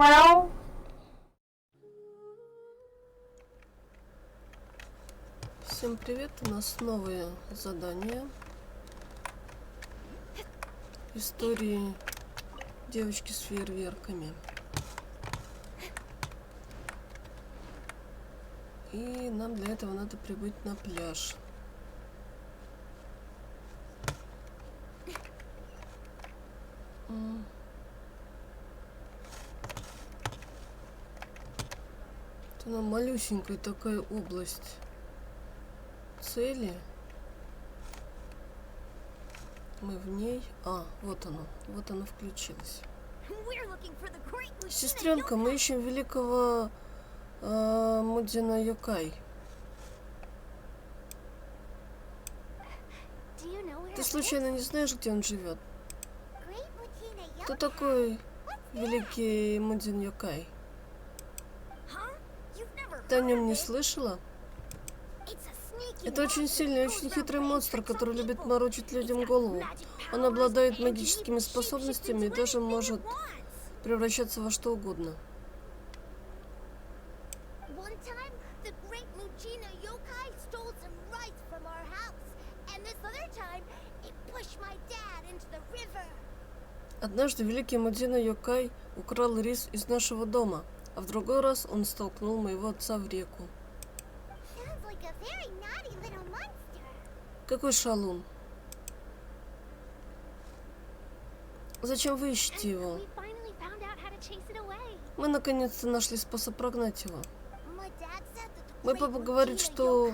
Hello? Всем привет, у нас новые задания. Истории девочки с фейерверками. И нам для этого надо прибыть на пляж. Это нам малюсенькая такая область цели. Мы в ней. Вот оно включилось. Сестренка, мы ищем великого Мудзина Юкай. Ты случайно не знаешь, где он живет? Кто такой великий Мудзин Юкай? Ты о нем не слышала? Это очень сильный, очень хитрый монстр, который любит морочить людям голову. Он обладает магическими способностями и даже может превращаться во что угодно. Однажды великий Мудзин Юкай украл рис из нашего дома, а в другой раз он столкнул моего отца в реку. Какой шалун? Зачем вы ищете его? Мы наконец-то нашли способ прогнать его. Мой папа говорит, что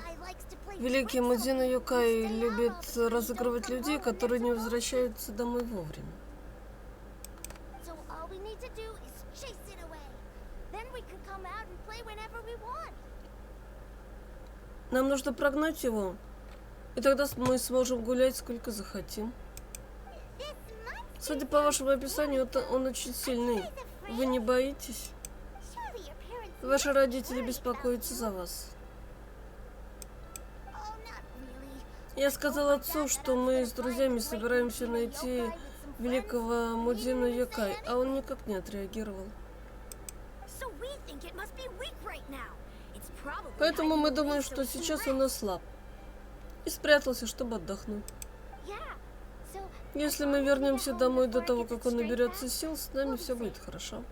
великий Мудзин Юкай любит разыгрывать людей, которые не возвращаются домой вовремя. Нам нужно прогнать его, и тогда мы сможем гулять сколько захотим. Судя по вашему описанию, он очень сильный. Вы не боитесь? Ваши родители беспокоятся за вас. Я сказал отцу, что мы с друзьями собираемся найти великого Мудзина Юкай, а он никак не отреагировал. Поэтому мы думаем, что сейчас он ослаб и спрятался, чтобы отдохнуть. Если мы вернемся домой до того, как он наберется сил, с нами все будет хорошо.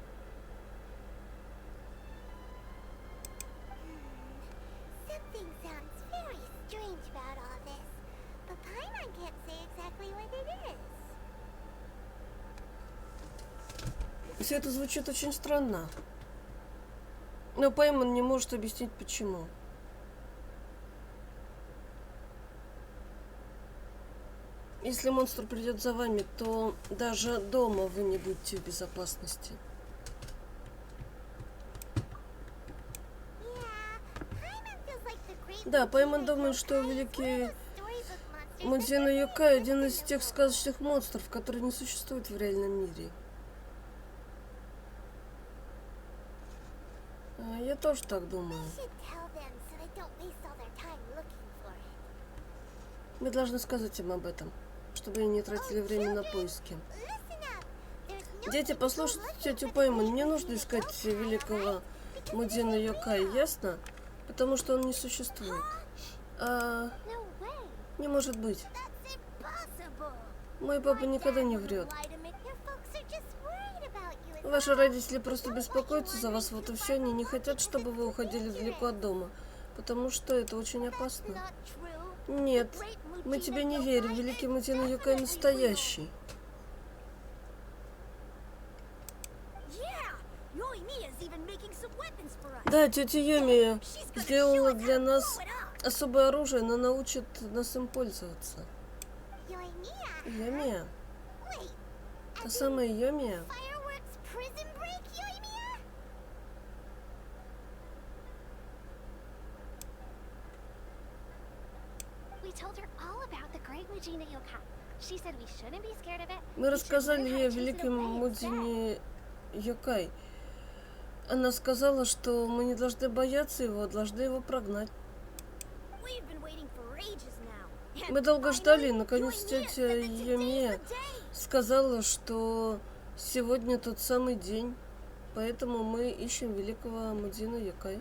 Все это звучит очень странно. Но Паймон не может объяснить, почему. Если монстр придет за вами, то даже дома вы не будете в безопасности. Да, Паймон думает, что великий Мудзин Юкай один из тех сказочных монстров, которые не существуют в реальном мире. Я тоже так думаю. Мы должны сказать им об этом, чтобы они не тратили время на поиски. Дети, послушайте тетю Паймон, не нужно искать великого Мудзина Юкай, ясно? Потому что он не существует. Не может быть. Мой папа никогда не врет. Ваши родители просто беспокоятся за вас, вот и все. Они не хотят, чтобы вы уходили далеко от дома, потому что это очень опасно. Нет, мы тебе не верим. Великий Мудзин Юкай настоящий. Да, тетя Йоми сделала для нас особое оружие, она научит нас им пользоваться. Йоми? Та самая Йоми? Мы рассказали ей о великом Мудзине Юкай. Она сказала, что мы не должны бояться его, а должны его прогнать. Мы долго ждали, и наконец тетя Йоми сказала, что сегодня тот самый день. Поэтому мы ищем великого Мудзина Юкай.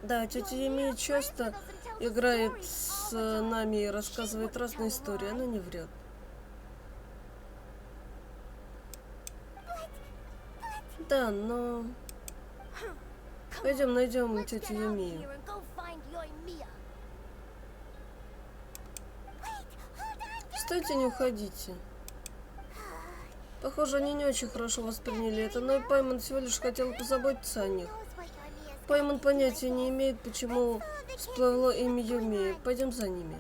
Да, тетя Юми часто играет с нами и рассказывает разные истории. Она не врет. Да, но... Пойдем найдем тетю Юмию. Стойте, не уходите. Похоже, они не очень хорошо восприняли это, но и Паймон всего лишь хотел позаботиться о них. Паймон понятия не имеет, почему всплыло имя Юмии. Пойдем за ними.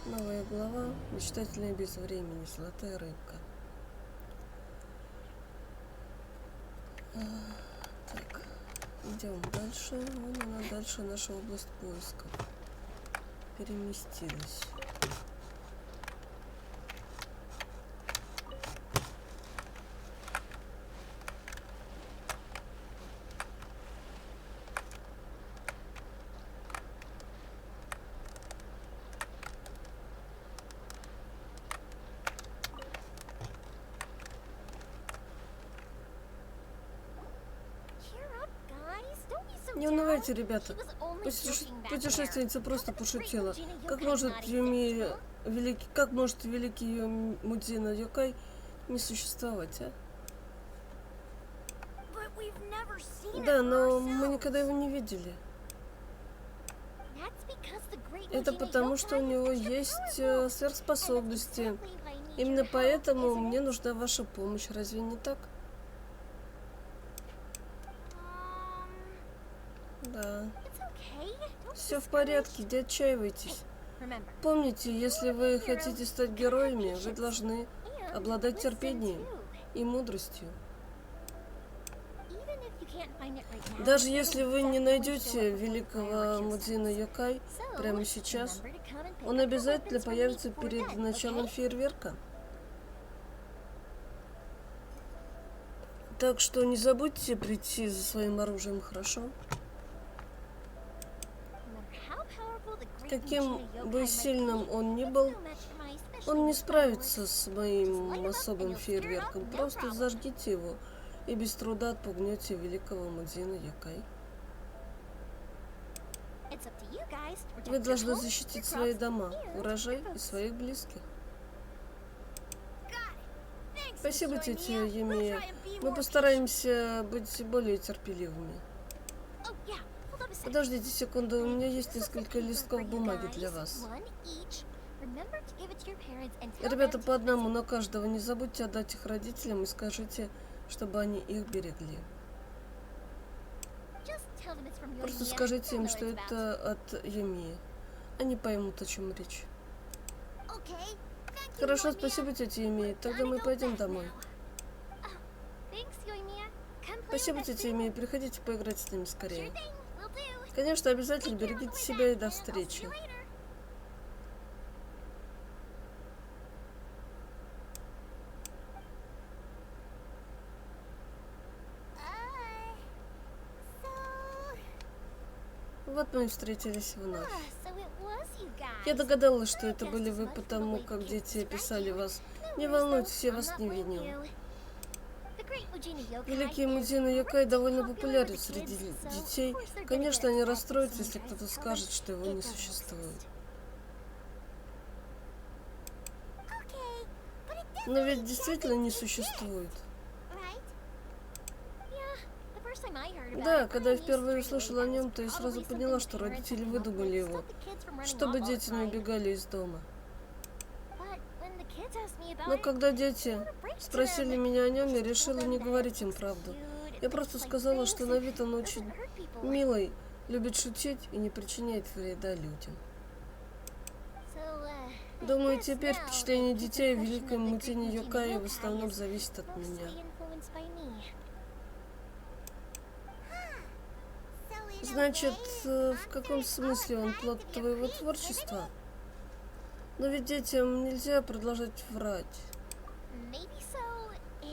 Новая глава. Мечтательная без времени. Золотая рыбка. Так, идем дальше. Вон она дальше, наша область поиска переместилась. Не унывайте, ребята. Путешественница просто пошутила. Как может великий Мудзина Юкай не существовать, а? Да, но мы никогда его не видели. Это потому, что у него есть сверхспособности. Именно поэтому мне нужна ваша помощь. Разве не так? Да. Все в порядке, не отчаивайтесь. Помните, если вы хотите стать героями, вы должны обладать терпением и мудростью. Даже если вы не найдете великого Мудзина Юкай прямо сейчас, он обязательно появится перед началом фейерверка. Так что не забудьте прийти за своим оружием, хорошо? Каким бы сильным он ни был, он не справится с моим особым фейерверком. Просто зажгите его и без труда отпугнете великого Мудзина Юкай. Вы должны защитить свои дома, урожай и своих близких. Спасибо, тетя Юмия. Мы постараемся быть более терпеливыми. Подождите секунду, у меня есть несколько листков бумаги для вас. Ребята, по одному на каждого. Не забудьте отдать их родителям и скажите, чтобы они их берегли. Просто скажите им, что это от Юмии. Они поймут, о чем речь. Хорошо, спасибо, тетя Юмия. Тогда мы пойдем домой. Спасибо, тетя Юмия. Приходите поиграть с нами скорее. Конечно, обязательно берегите себя и до встречи. Вот мы и встретились вновь. Я догадалась, что это были вы, потому как дети описали вас. Не волнуйтесь, я вас не виню. Великий Мудзина Юкай довольно популярен среди детей. Конечно, они расстроятся, если кто-то скажет, что его не существует. Но ведь действительно не существует. Да, когда я впервые услышала о нем, то я сразу поняла, что родители выдумали его, чтобы дети не убегали из дома. Но когда дети спросили меня о нем, я решила не говорить им правду. Я просто сказала, что на вид он очень милый, любит шутить и не причиняет вреда людям. Думаю, теперь впечатление детей о великом Мудзине Юкае в основном зависит от меня. Значит, в каком смысле он плод твоего творчества? Но ведь детям нельзя продолжать врать.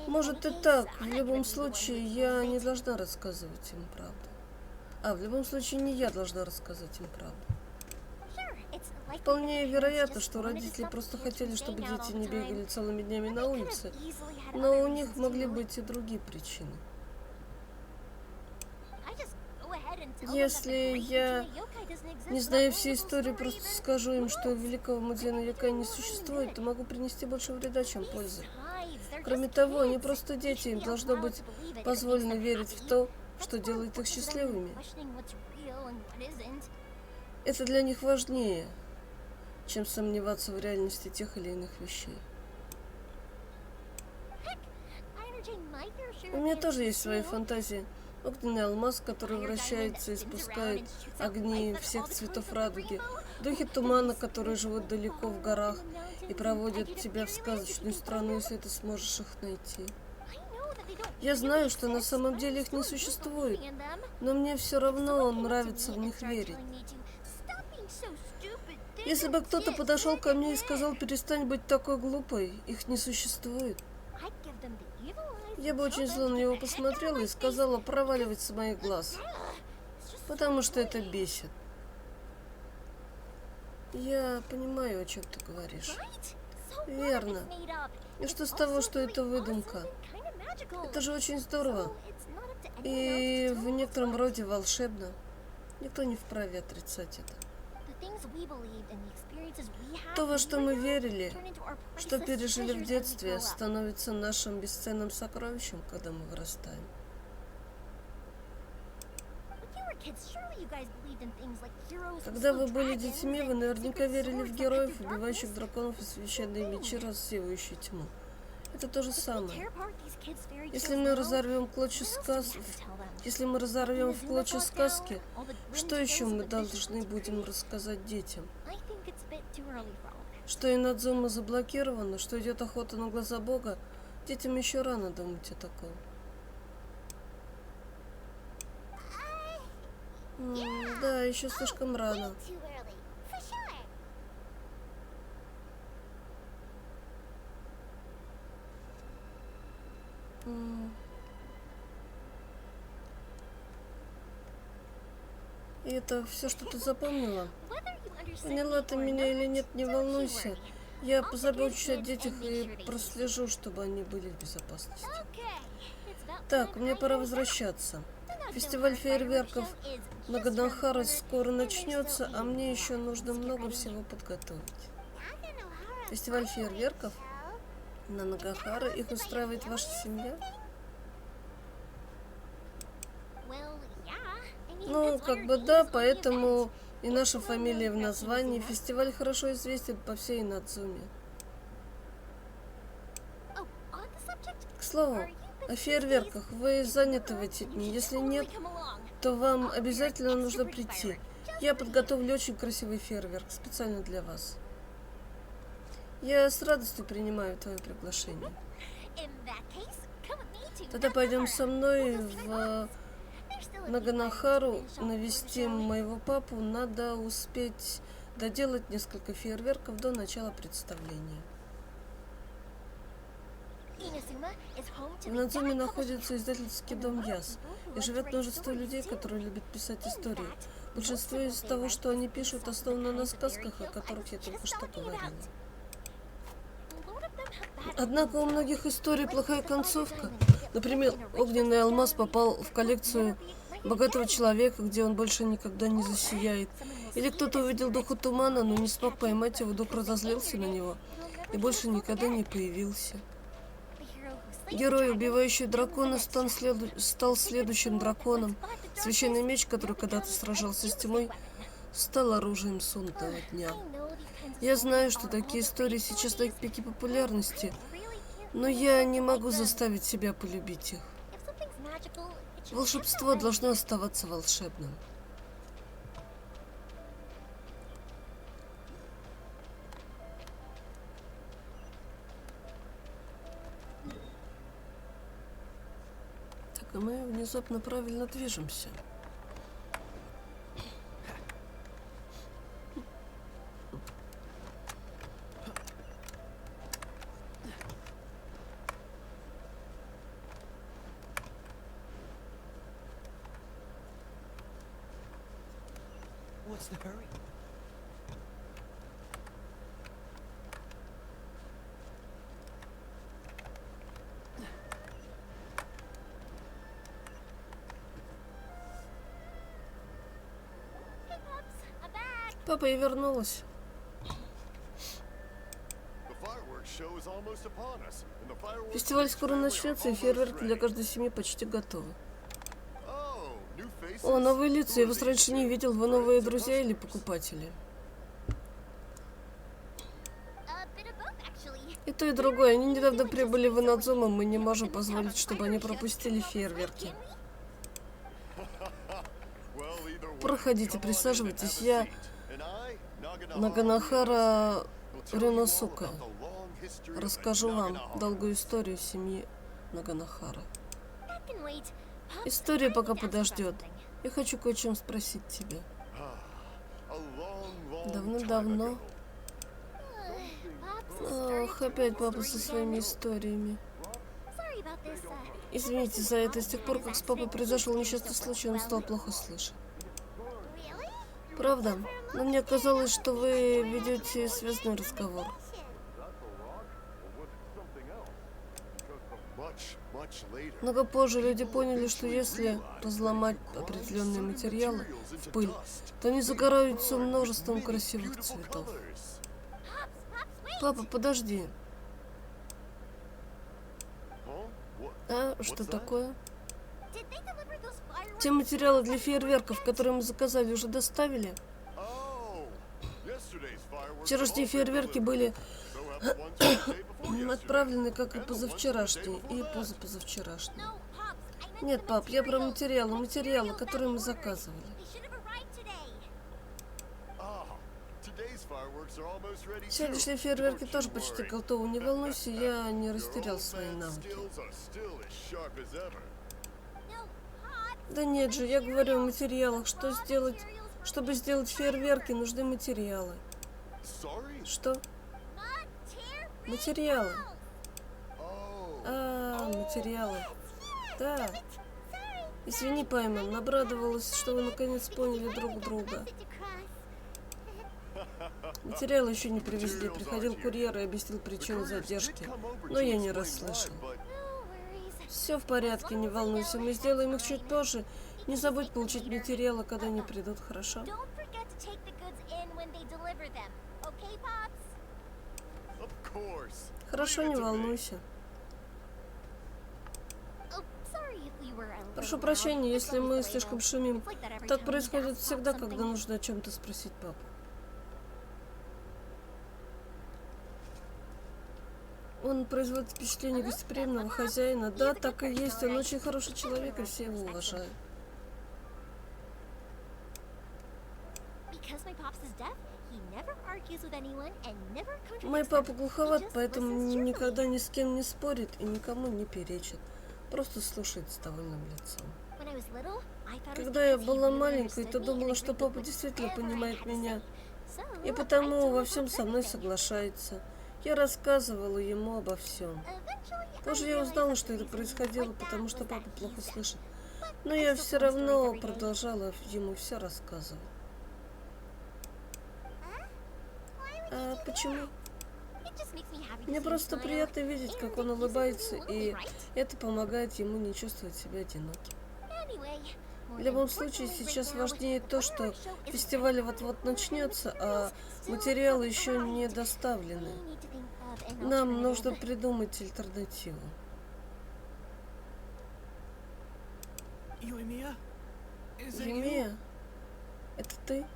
Может и так. В любом случае, я не должна рассказывать им правду. В любом случае, не я должна рассказать им правду. Вполне вероятно, что родители просто хотели, чтобы дети не бегали целыми днями на улице, но у них могли быть и другие причины. Если я не знаю всей истории, просто скажу им, что великого Мудзена Юкай не существует, то могу принести больше вреда, чем пользы. Кроме того, они просто дети, им должно быть позволено верить в то, что делает их счастливыми. Это для них важнее, чем сомневаться в реальности тех или иных вещей. У меня тоже есть свои фантазии. Огненный алмаз, который вращается и спускает огни всех цветов радуги. Духи тумана, которые живут далеко в горах и проводят тебя в сказочную страну, если ты сможешь их найти. Я знаю, что на самом деле их не существует, но мне все равно нравится в них верить. Если бы кто-то подошел ко мне и сказал: перестань быть такой глупой, их не существует, я бы очень зло на него посмотрела и сказала: проваливать с моих глаз, потому что это бесит. Я понимаю, о чем ты говоришь. Верно. И что с того, что это выдумка? Это же очень здорово. И в некотором роде волшебно. Никто не вправе отрицать это. То, во что мы верили, что пережили в детстве, становится нашим бесценным сокровищем, когда мы вырастаем. Когда вы были детьми, вы наверняка верили в героев, убивающих драконов, и священные мечи, рассеивающие тьму. Это то же самое. Если мы разорвем в клочья сказки, что еще мы должны будем рассказать детям? Что Инадзума заблокировано, что идет охота на глаза Бога? Детям еще рано думать о таком. Да, еще слишком рано. И это все, что ты запомнила? Поняла ты меня или нет, не волнуйся. Я позабочусь о детях и прослежу, чтобы они были в безопасности. Так, мне пора возвращаться. Фестиваль фейерверков Наганахара скоро начнется, а мне еще нужно много всего подготовить. Фестиваль фейерверков на Нагахара, их устраивает ваша семья? Ну, как бы да, поэтому и наша фамилия в названии. Фестиваль хорошо известен по всей Инадзуме. К слову, о фейерверках. Вы заняты в эти дни? Если нет, то вам обязательно нужно прийти. Я подготовлю очень красивый фейерверк специально для вас. Я с радостью принимаю твое приглашение. Тогда пойдем со мной в Наганахару, навестим моего папу. Надо успеть доделать несколько фейерверков до начала представления. В Инадзуме находится издательский дом Яс, и живет множество людей, которые любят писать истории. Большинство из того, что они пишут, основано на сказках, о которых я только что говорила. Однако у многих историй плохая концовка. Например, огненный алмаз попал в коллекцию богатого человека, где он больше никогда не засияет. Или кто-то увидел духа тумана, но не смог поймать его, дух разозлился на него и больше никогда не появился. Герой, убивающий дракона, стал следующим драконом. Священный меч, который когда-то сражался с тьмой, стал оружием судного дня. Я знаю, что такие истории сейчас на пике популярности, но я не могу заставить себя полюбить их. Волшебство должно оставаться волшебным. Так, а мы внезапно правильно движемся. What's the hurry? Папа, я вернулась. Фестиваль скоро начнется, и фейерверки для каждой семьи почти готовы. О, новые лица, я вас раньше не видел. Вы новые друзья или покупатели? И то, и другое. Они недавно прибыли в Инадзуму, мы не можем позволить, чтобы они пропустили фейерверки. Проходите, присаживайтесь. Я Наганахара Рюносука. Расскажу вам долгую историю семьи Наганахара. История пока подождет. Я хочу кое о чем спросить тебя. Давно-давно. Ох, опять папа со своими историями. Извините за это. С тех пор, как с папой произошел несчастный случай, он стал плохо слышать. Правда? Но мне казалось, что вы ведете связанный разговор. Много позже люди поняли, что если разломать определенные материалы в пыль, то они загораются множеством красивых цветов. Папа, подожди. А, что такое? Те материалы для фейерверков, которые мы заказали, уже доставили? Вчерашние фейерверки были отправлены, как и позавчерашние, и позапозавчерашние. Нет, пап, я про материалы, которые мы заказывали. Сегодняшние фейерверки тоже почти готовы. Не волнуйся, я не растерял свои навыки. Да нет же, я говорю о материалах. Что сделать? Чтобы сделать фейерверки, нужны материалы. Что? Материалы. Материалы. Да. Извини, Пайман, обрадовалась, что вы наконец поняли друг друга. Материалы еще не привезли. Приходил курьер и объяснил причину задержки, но я не расслышал. Все в порядке, не волнуйся, мы сделаем их чуть позже. Не забудь получить материалы, когда они придут, хорошо? Хорошо, не волнуйся. Прошу прощения, если мы слишком шумим. Так происходит всегда, когда нужно о чем-то спросить папу. Он производит впечатление гостеприимного хозяина. Да, так и есть. Он очень хороший человек, и все его уважают. Мой папа глуховат, поэтому никогда ни с кем не спорит и никому не перечит. Просто слушает с довольным лицом. Когда я была маленькой, то думала, что папа действительно понимает меня. И потому во всем со мной соглашается. Я рассказывала ему обо всем. Позже я узнала, что это происходило, потому что папа плохо слышит. Но я все равно продолжала ему все рассказывать. А почему? Мне просто приятно видеть, как он улыбается, и это помогает ему не чувствовать себя одиноким. В любом случае, сейчас важнее то, что фестиваль вот-вот начнется, а материалы еще не доставлены. Нам нужно придумать альтернативу. Юмия? Это ты?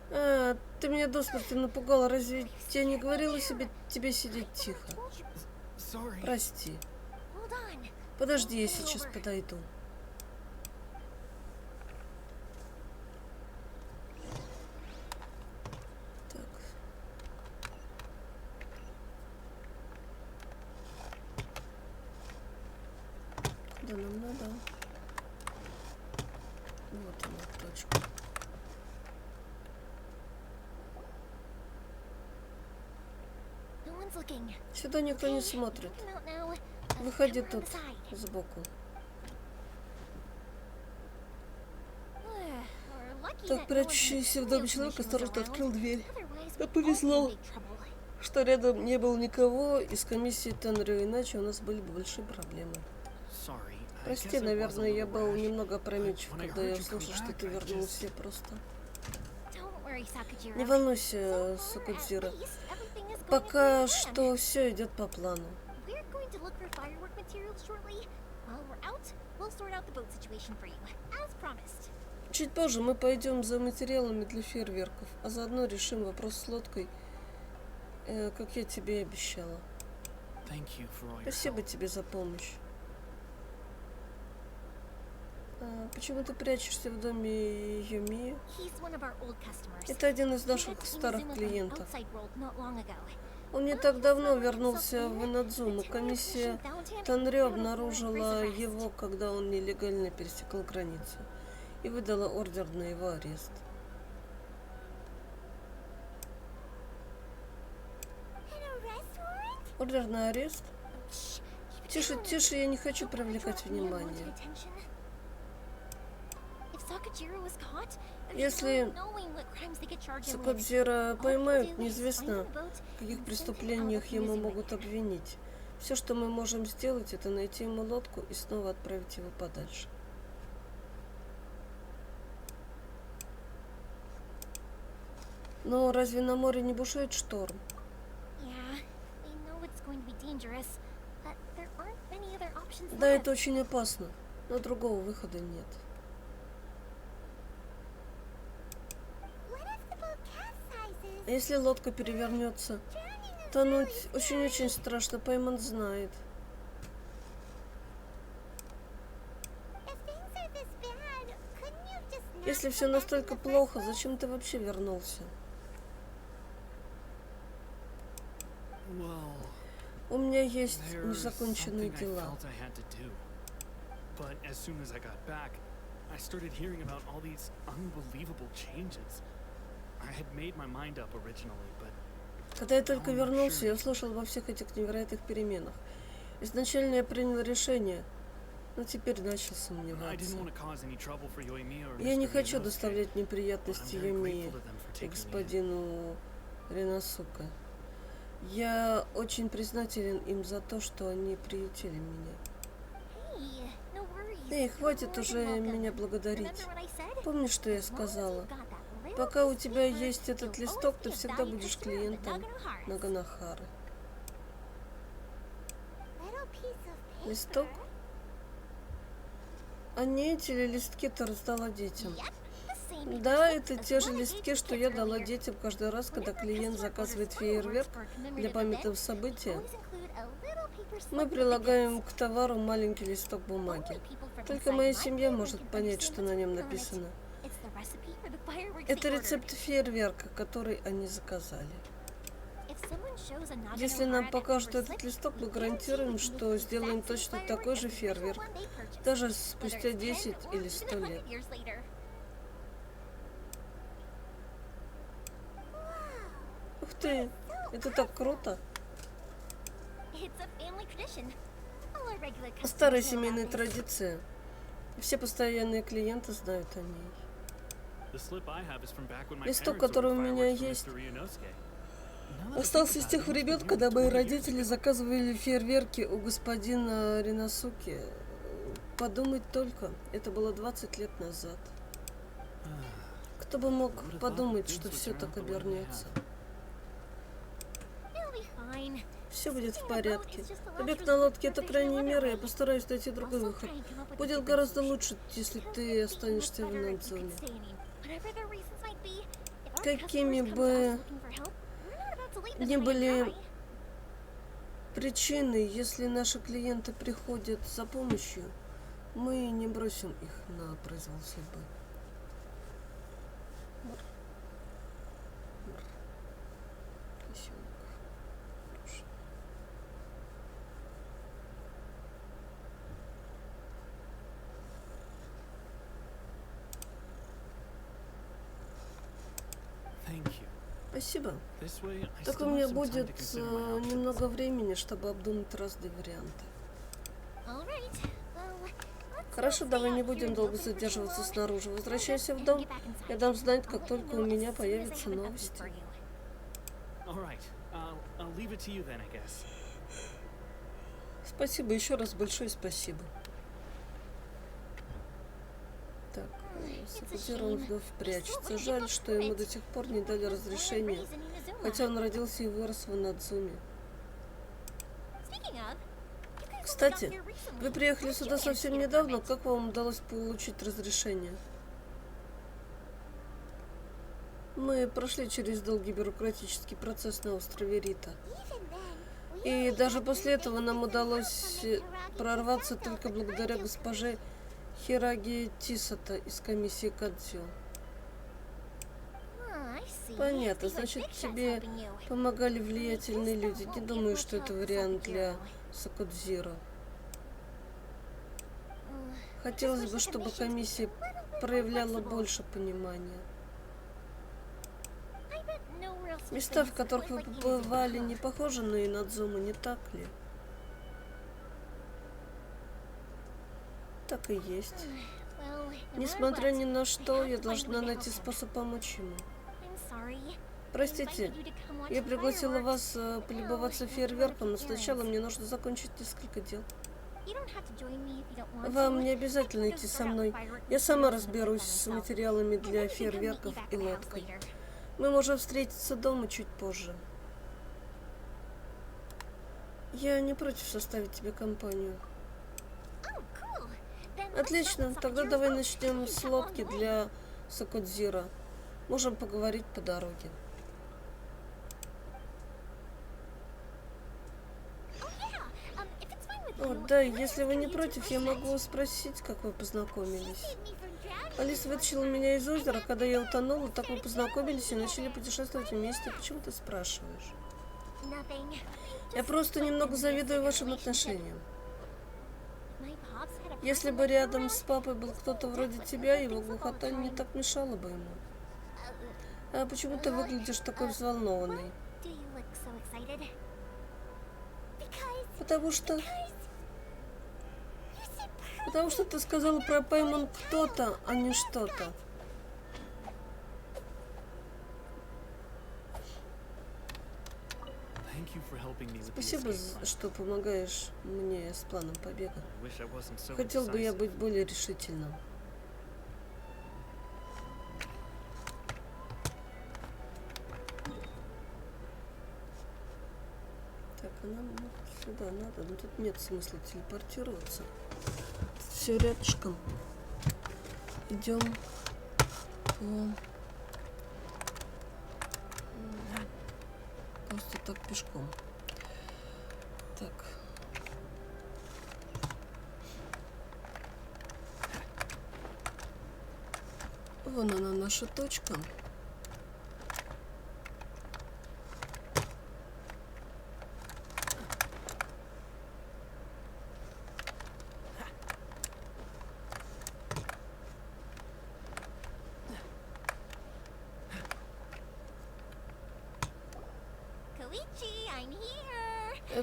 Ты меня до смерти напугала. Разве я не говорила тебе сидеть тихо? Прости. Подожди, я сейчас подойду. Так. Куда нам надо? Вот она, точка. Сюда никто не смотрит. Выходи тут, сбоку. Так, прячущийся в доме человек осторожно открыл дверь. Да повезло, что рядом не было никого из комиссии Тенрю, иначе у нас были бы большие проблемы. Прости, наверное, я был немного опрометчив, когда я услышал, что ты вернулся просто. Не волнуйся, Сакудзира. Пока что все идет по плану. Чуть позже мы пойдем за материалами для фейерверков, а заодно решим вопрос с лодкой, как я тебе и обещала. Спасибо тебе за помощь. Почему ты прячешься в доме Юмии? Это один из наших старых клиентов. Он не так давно вернулся в Инадзуму. Комиссия Танрё обнаружила его, когда он нелегально пересекал границу, и выдала ордер на его арест. Ордер на арест? Тише, тише, я не хочу привлекать внимание. Если Сакудзира поймают, неизвестно, в каких преступлениях ему могут обвинить. Все, что мы можем сделать, это найти ему лодку и снова отправить его подальше. Но разве на море не бушует шторм? Да, это очень опасно, но другого выхода нет. А если лодка перевернется? Тонуть очень-очень страшно, Паймон знает. Если все настолько плохо, зачем ты вообще вернулся? У меня есть незаконченные дела. Когда я только вернулся, я услышал обо всех этих невероятных переменах. Изначально я принял решение, но теперь начал сомневаться. Я не хочу доставлять неприятности Юмии и господину Риносуке. Я очень признателен им за то, что они приютили меня. Эй, хватит уже меня благодарить. Помнишь, что я сказала? Пока у тебя есть этот листок, ты всегда будешь клиентом Наганахары. Листок? А не эти ли листки ты раздала детям? Да, это те же листки, что я дала детям каждый раз, когда клиент заказывает фейерверк для памятного события. Мы прилагаем к товару маленький листок бумаги. Только моя семья может понять, что на нем написано. Это рецепт фейерверка, который они заказали. Если нам покажут этот листок, мы гарантируем, что сделаем точно такой же фейерверк, даже спустя 10 или 100 лет. Ух ты, это так круто. Старая семейная традиция. Все постоянные клиенты знают о ней. Листок, который у меня есть, остался с тех времен, когда мои родители заказывали фейерверки у господина Риносуке. Подумать только, это было 20 лет назад. Кто бы мог подумать, что все так обернется? Все будет в порядке. Побег на лодке — это крайняя мера, я постараюсь найти другой выход. Будет гораздо лучше, если ты останешься в Инадзуме. Какими бы ни были причины, если наши клиенты приходят за помощью, мы не бросим их на произвол судьбы. Спасибо. Так у меня будет немного времени, чтобы обдумать разные варианты. Хорошо, давай не будем долго задерживаться снаружи. Возвращайся в дом. Я дам знать, как только у меня появятся новости. Спасибо, еще раз большое спасибо. Так, Сакудзира он вновь прячется. Жаль, что ему до сих пор не дали разрешения, хотя он родился и вырос в Инадзуме. Кстати, вы приехали сюда совсем недавно. Как вам удалось получить разрешение? Мы прошли через долгий бюрократический процесс на острове Рита. И даже после этого нам удалось прорваться только благодаря госпоже Хираги Тисата из комиссии Кадзё. Понятно, значит, тебе помогали влиятельные люди. Не думаю, что это вариант для Сакудзиро. Хотелось бы, чтобы комиссия проявляла больше понимания. Места, в которых вы побывали, не похожи на Инадзуму, не так ли? Так и есть. Несмотря ни на что, я должна найти способ помочь ему. Простите, я пригласила вас полюбоваться фейерверком, но сначала мне нужно закончить несколько дел. Вам не обязательно идти со мной. Я сама разберусь с материалами для фейерверков и лодкой. Мы можем встретиться дома чуть позже. Я не против составить тебе компанию. Отлично, тогда давай начнем с лодки для Сакудзиро. Можем поговорить по дороге. О, да, если вы не против, я могу спросить, как вы познакомились. Алиса вытащила меня из озера, когда я утонула, так мы познакомились и начали путешествовать вместе. Почему ты спрашиваешь? Я просто немного завидую вашим отношениям. Если бы рядом с папой был кто-то вроде тебя, его глухота не так мешала бы ему. А почему ты выглядишь такой взволнованный? Потому что ты сказала про пойман кто-то, а не что-то. Спасибо, что помогаешь мне с планом побега. Хотел бы я быть более решительным. Так, а нам сюда надо, но тут нет смысла телепортироваться. Все рядышком. Идем просто так пешком. Так. Вон она, наша точка.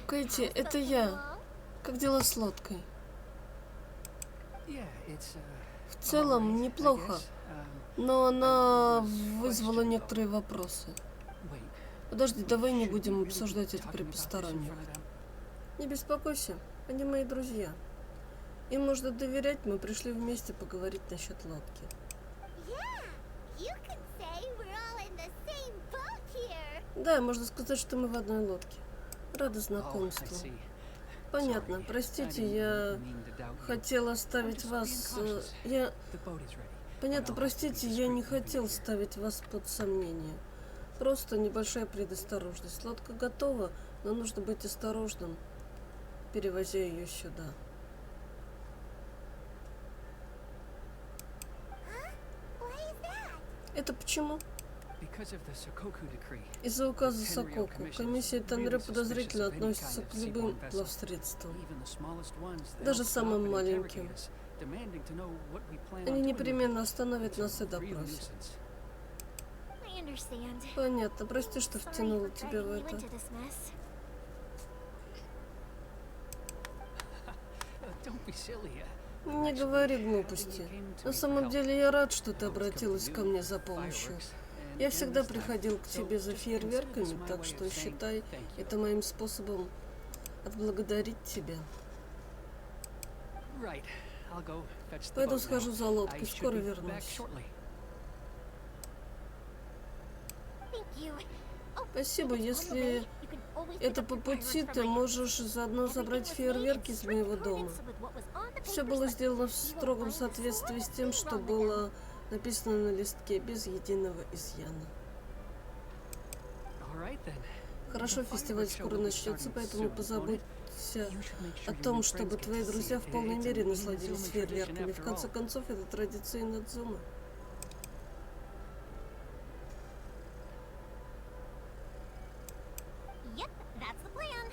Кэти, это я. Как дела с лодкой? В целом неплохо, но она вызвала некоторые вопросы. Подожди, давай не будем обсуждать это при посторонних. Не беспокойся, они мои друзья. Им можно доверять, мы пришли вместе поговорить насчет лодки. Да, можно сказать, что мы в одной лодке. Рада знакомству. Понятно. Простите, я хотела ставить вас... Понятно, простите, я не хотел ставить вас под сомнение. Просто небольшая предосторожность. Лодка готова, но нужно быть осторожным, перевозя ее сюда. Это почему? Из-за указа Сококу комиссия Танре подозрительно относится к любым плавсредствам, даже самым маленьким. Они непременно остановят нас и допросят. Понятно, прости, что втянула тебя в это. Не говори глупости. На самом деле я рад, что ты обратилась ко мне за помощью. Я всегда приходил к тебе за фейерверками, так что считай это моим способом отблагодарить тебя. Пойду схожу за лодкой, скоро вернусь. Спасибо, если это по пути, ты можешь заодно забрать фейерверки из моего дома. Все было сделано в строгом соответствии с тем, что было написано на листке, без единого изъяна. Хорошо, фестиваль скоро начнется, поэтому позаботься о том, чтобы твои друзья в полной мере насладились фейерверками. В конце концов, это традиция Надзумы.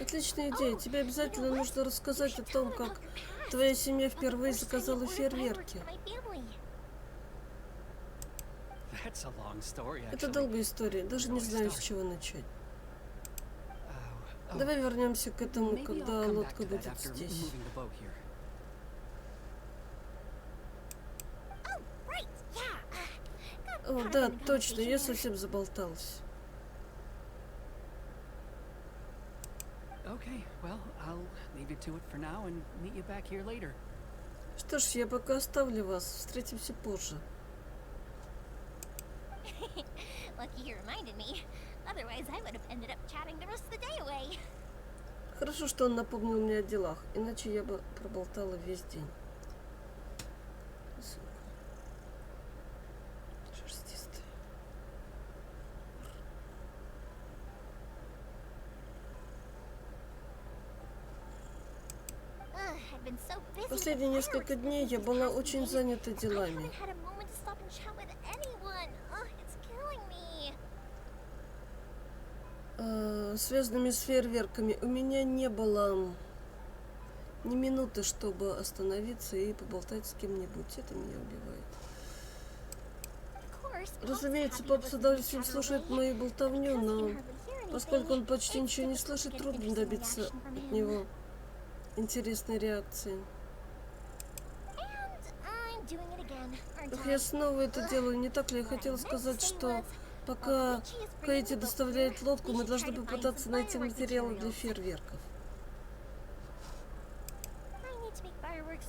Отличная идея. Тебе обязательно нужно рассказать о том, как твоя семья впервые заказала фейерверки. Это долгая история. Даже не знаю, с чего начать. Давай вернемся к этому, когда лодка будет здесь. О, да, точно, я совсем заболталась. Что ж, я пока оставлю вас. Встретимся позже. Хорошо, что он напомнил мне о делах, иначе я бы проболтала весь день. Последние несколько дней я была очень занята делами. Связанными с фейерверками. У меня не было ни минуты, чтобы остановиться и поболтать с кем-нибудь. Это меня убивает. Разумеется, папа с удовольствием слушает мою болтовню, но поскольку он почти ничего не слышит, трудно добиться от него интересной реакции. Ах, я снова это делаю, не так ли? Я хотела сказать, что пока Кейти доставляет лодку, мы должны попытаться найти материалы для фейерверков.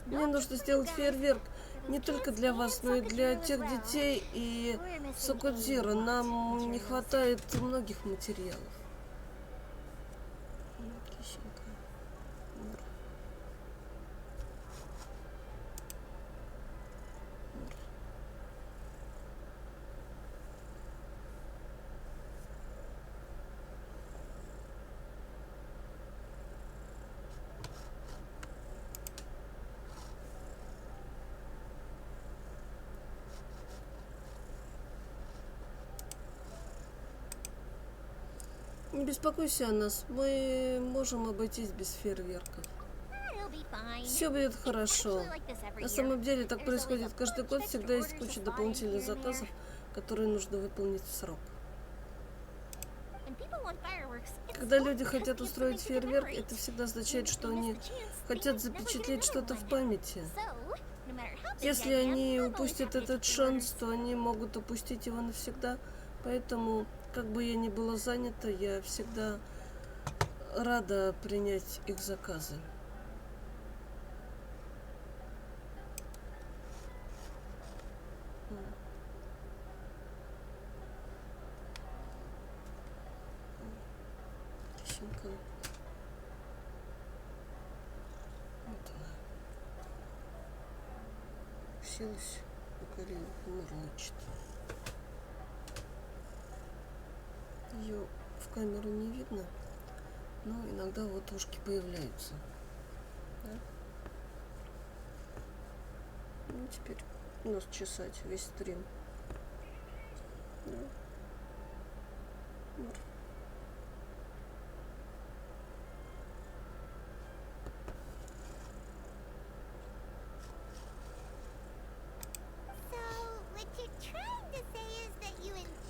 Мне нужно сделать фейерверк не только для вас, но и для тех детей и Сокодзиро. Нам не хватает многих материалов. Не беспокойся о нас, мы можем обойтись без фейерверков. Все будет хорошо. На самом деле так происходит каждый год, всегда есть куча дополнительных заказов, которые нужно выполнить в срок. Когда люди хотят устроить фейерверк, это всегда означает, что они хотят запечатлеть что-то в памяти. Если они упустят этот шанс, то они могут упустить его навсегда. Поэтому, как бы я ни была занята, я всегда рада принять их заказы. Вот она. Уселась на колени, мурлычет. Ее в камеру не видно, но иногда вот ушки появляются. Да? Ну, теперь нос чесать весь стрим. Да. Вот.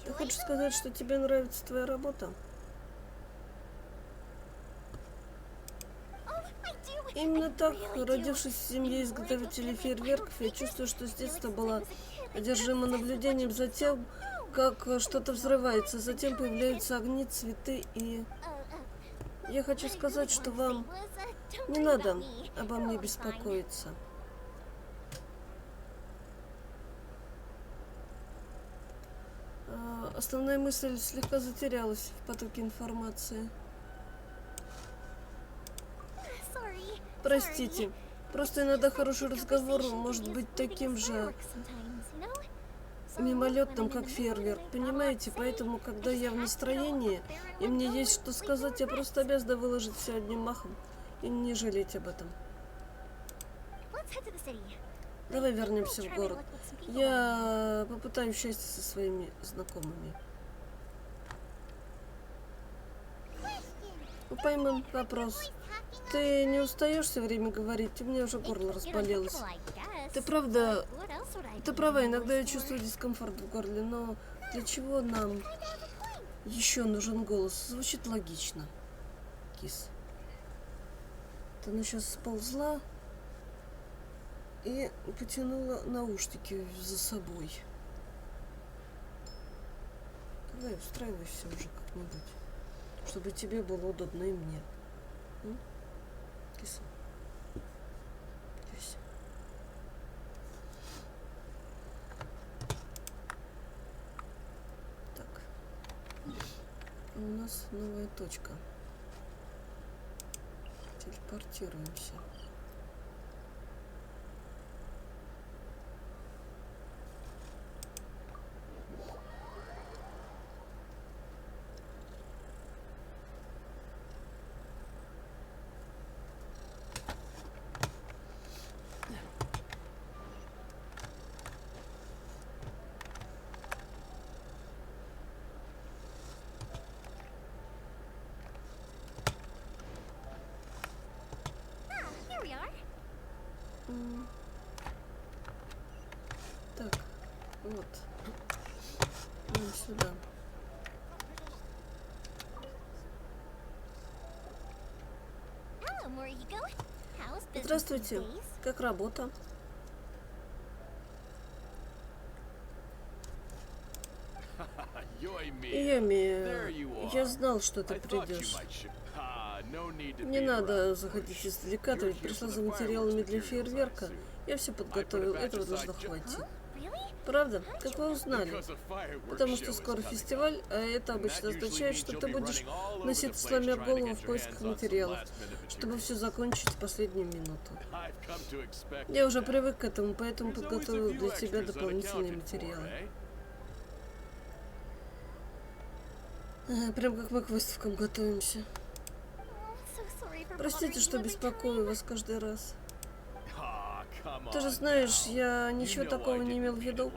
Ты хочешь сказать, что тебе нравится твоя работа? Именно так, родившись в семье изготовителей фейерверков, я чувствую, что с детства была одержима наблюдением за тем, как что-то взрывается, затем появляются огни, цветы и... Я хочу сказать, что вам не надо обо мне беспокоиться. Основная мысль слегка затерялась в потоке информации. Простите. Просто иногда хороший разговор может быть таким же мимолетным, как фейерверк. Понимаете? Поэтому, когда я в настроении, и мне есть что сказать, я просто обязана выложить все одним махом и не жалеть об этом. Давай вернемся в город. Я попытаюсь счастья со своими знакомыми. Пойман, вопрос. Ты не устаешь все время говорить? У меня уже горло разболелось. Ты права, иногда я чувствую дискомфорт в горле, но для чего нам еще нужен голос? Звучит логично. Кис. Она сейчас сползла и потянула наушники за собой. Давай, устраивайся уже как-нибудь, чтобы тебе было удобно и мне. Киса. Здесь. Так. У нас новая точка. Телепортируемся. Так, вот. Вон сюда. Здравствуйте. Как работа? Йоми, я знал, что ты придешь. Не надо заходить издалека, ты ведь пришла за материалами для фейерверка. Я все подготовил, этого должно хватить. Правда? Как вы узнали? Потому что скоро фестиваль, а это обычно означает, что ты будешь носить, сломя голову в поисках материалов, чтобы все закончить в последнюю минуту. Я уже привык к этому, поэтому подготовил для тебя дополнительные материалы. Прям как мы к выставкам готовимся. Простите, что беспокою вас каждый раз. Ты же знаешь, я ничего такого не имел в виду.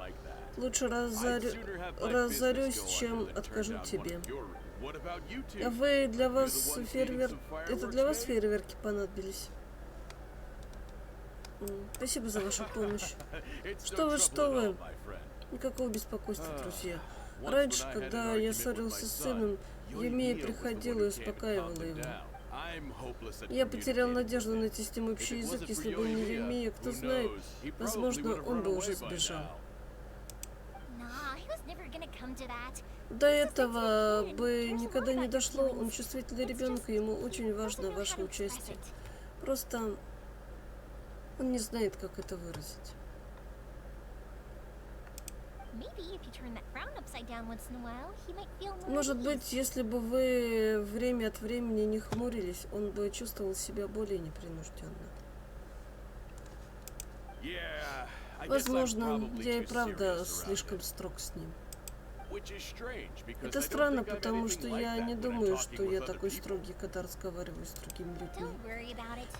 Лучше разорюсь, чем откажу тебе. А вы для вас Это для вас фейерверки понадобились? Спасибо за вашу помощь. Что вы? Никакого беспокойства, друзья. Раньше, когда я ссорился с сыном, Юмия приходила и успокаивала его. Я потерял надежду найти с ним общий язык. Если бы не Юмия, кто знает, возможно, он бы уже сбежал. До этого бы никогда не дошло. Он чувствительный ребенок, и ему очень важно ваше участие. Просто он не знает, как это выразить. Может быть, если бы вы время от времени не хмурились, он бы чувствовал себя более непринужденно. Возможно, я и правда слишком строг с ним. Это странно, потому что я не думаю, что я такой строгий, когда разговариваю с другими людьми.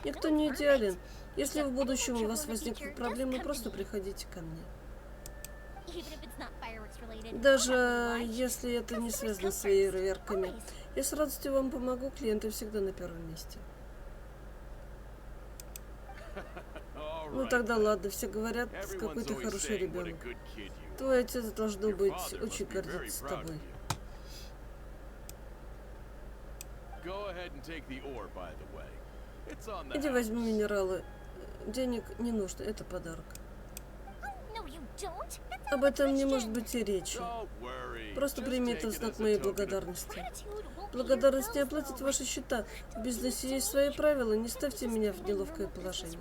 Никто не идеален. Если в будущем у вас возникнут проблемы, просто приходите ко мне. Даже если это не связано с фейерверками. Я с радостью вам помогу, клиенты всегда на первом месте. Ну тогда ладно, все говорят, какой ты хороший ребенок. Твой отец должно быть очень гордиться тобой. Иди возьми минералы. Денег не нужно, это подарок. Об этом не может быть и речи. Просто прими это в знак моей благодарности. Благодарность не оплатит ваши счета. В бизнесе есть свои правила, не ставьте меня в неловкое положение.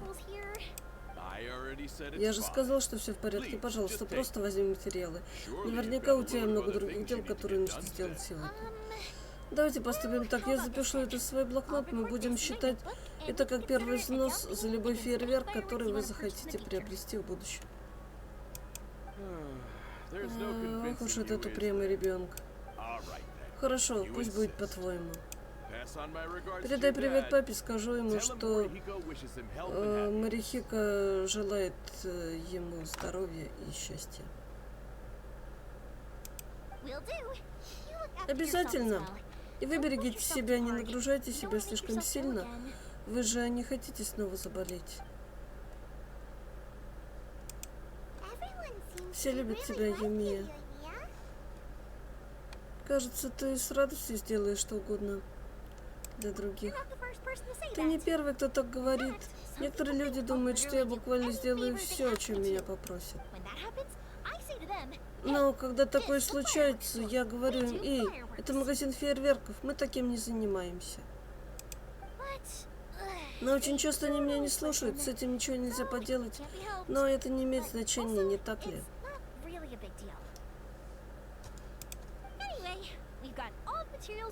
Я же сказал, что все в порядке. Пожалуйста, просто возьми материалы. Наверняка у тебя много других дел, которые нужно сделать сегодня. Давайте поступим так. Я запишу это в свой блокнот. Мы будем считать это как первый взнос за любой фейерверк, который вы захотите приобрести в будущем. Ох уж этот упрямый ребенок. Хорошо, пусть будет по-твоему. Передай привет папе, скажу ему, что Марихика желает ему здоровья и счастья. Обязательно. И вы берегите себя, не нагружайте себя слишком сильно. Вы же не хотите снова заболеть. Все любят тебя, Юмия. Кажется, ты с радостью сделаешь что угодно для других. Ты не первый, кто так говорит. Некоторые люди думают, что я буквально сделаю все, о чем меня попросят. Но когда такое случается, я говорю им: эй, это магазин фейерверков, мы таким не занимаемся. Но очень часто они меня не слушают, с этим ничего нельзя поделать. Но это не имеет значения, не так ли?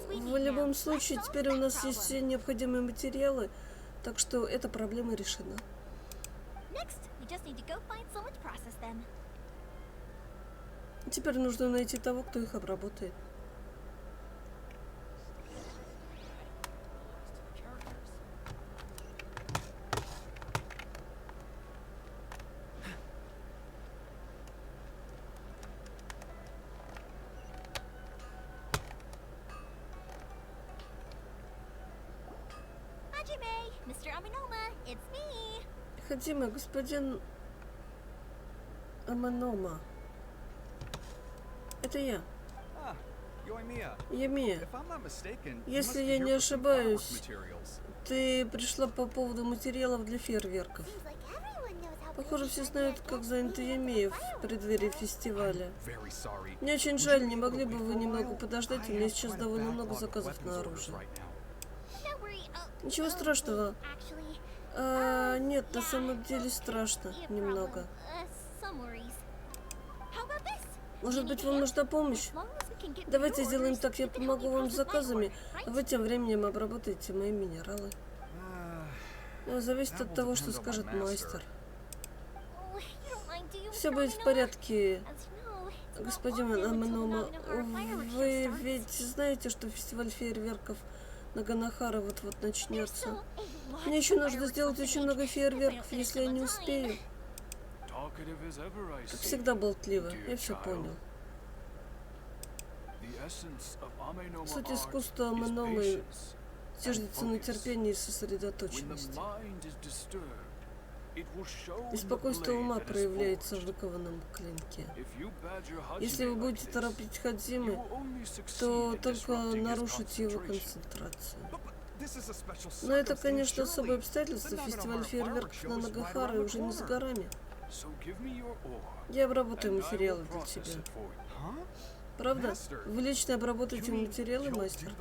В любом случае, теперь у нас есть все необходимые материалы, так что эта проблема решена. Теперь нужно найти того, кто их обработает. Хаджиме, господин Аманома. Это я. Юмия. Если я не ошибаюсь, ты пришла по поводу материалов для фейерверков. Похоже, все знают, как занята Юмия в преддверии фестиваля. Мне очень жаль, не могли бы вы немного подождать? У меня сейчас довольно много заказов на оружие. Ничего страшного. Нет, на самом деле страшно немного. Может быть, вам нужна помощь? Давайте сделаем так, я помогу вам с заказами, а вы тем временем обработаете мои минералы. Зависит от того, что скажет мастер. Все будет в порядке, господин Аманома. Вы ведь знаете, что фестиваль фейерверков на Ганахара вот-вот начнется. Мне еще нужно сделать очень много фейерверков, если я не успею. Как всегда болтливо, я все понял. Суть искусства Аманомы зиждется на терпении и сосредоточенности. Беспокойство ума проявляется в выкованном клинке. Если вы будете торопить Хадзимы, то только нарушите его концентрацию. Но это, конечно, особое обстоятельство. Фестиваль фейерверков на Нагахаре уже не за горами. Я обработаю материалы для тебя. Правда? Вы лично обработаете материалы, мастер?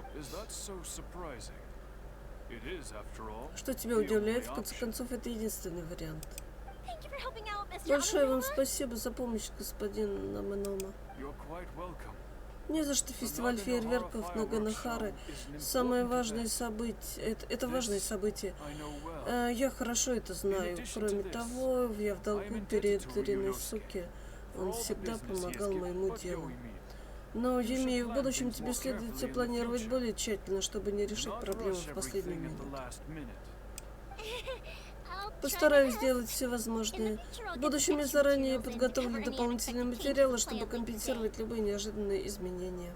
Что тебя удивляет? В конце концов, это единственный вариант. Большое вам спасибо за помощь, господин Аманома. Не за что. Фестиваль фейерверков на Ганахаре – самое важное событие. Это важное событие. Я хорошо это знаю. Кроме того, я в долгу перед Риносуке. Он всегда помогал моему делу. Но, Юмия, в будущем тебе следует все планировать более тщательно, чтобы не решить проблему в последнюю минуту. Постараюсь сделать все возможное. В будущем я заранее подготовлю дополнительные материалы, чтобы компенсировать любые неожиданные изменения.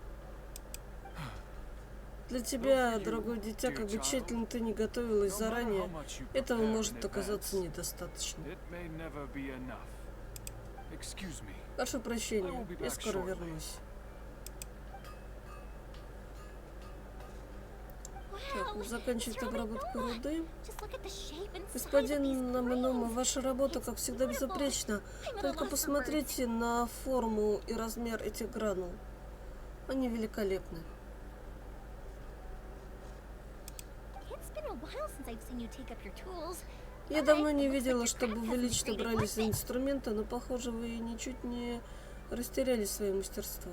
Для тебя, дорогое дитя, как бы тщательно ты не готовилась заранее, этого может оказаться недостаточно. Прошу прощения, я скоро вернусь. Так, заканчивать обработку руды. Господин Аманома, ваша работа, как всегда, безупречна. Только посмотрите на форму и размер этих гранул. Они великолепны. Я давно не видела, чтобы вы лично брались за инструменты, но, похоже, вы ничуть не растеряли свое мастерство.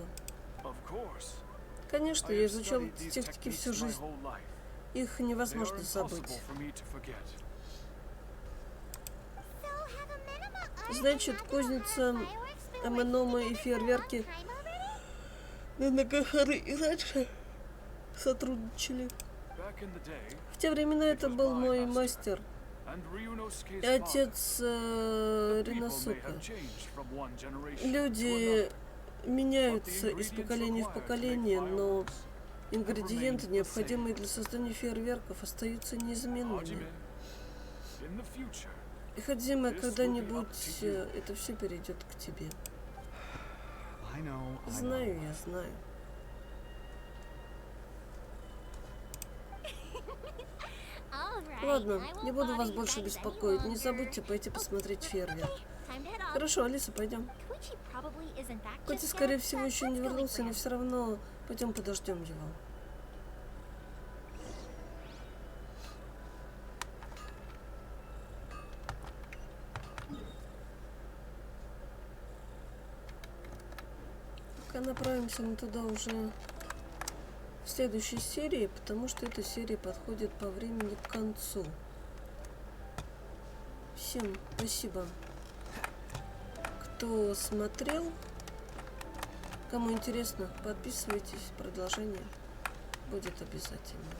Конечно, я изучал эти техники всю жизнь. Их невозможно забыть. Значит, кузница, МНОМы и фейерверки на Нагахары и раньше сотрудничали. В те времена это был мой мастер и отец Риносука. Люди меняются из поколения в поколение, но ингредиенты, необходимые для создания фейерверков, остаются неизменными. И Хадзима, когда-нибудь это все перейдет к тебе. Знаю, я знаю. Ладно, не буду вас больше беспокоить. Не забудьте пойти посмотреть фейерверк. Хорошо, Алиса, пойдем. Коти, скорее всего, еще не вернулся, но все равно пойдем подождем его. Пока направимся мы туда уже в следующей серии, потому что эта серия подходит по времени к концу. Всем спасибо, кто смотрел. Кому интересно, подписывайтесь, продолжение будет обязательно.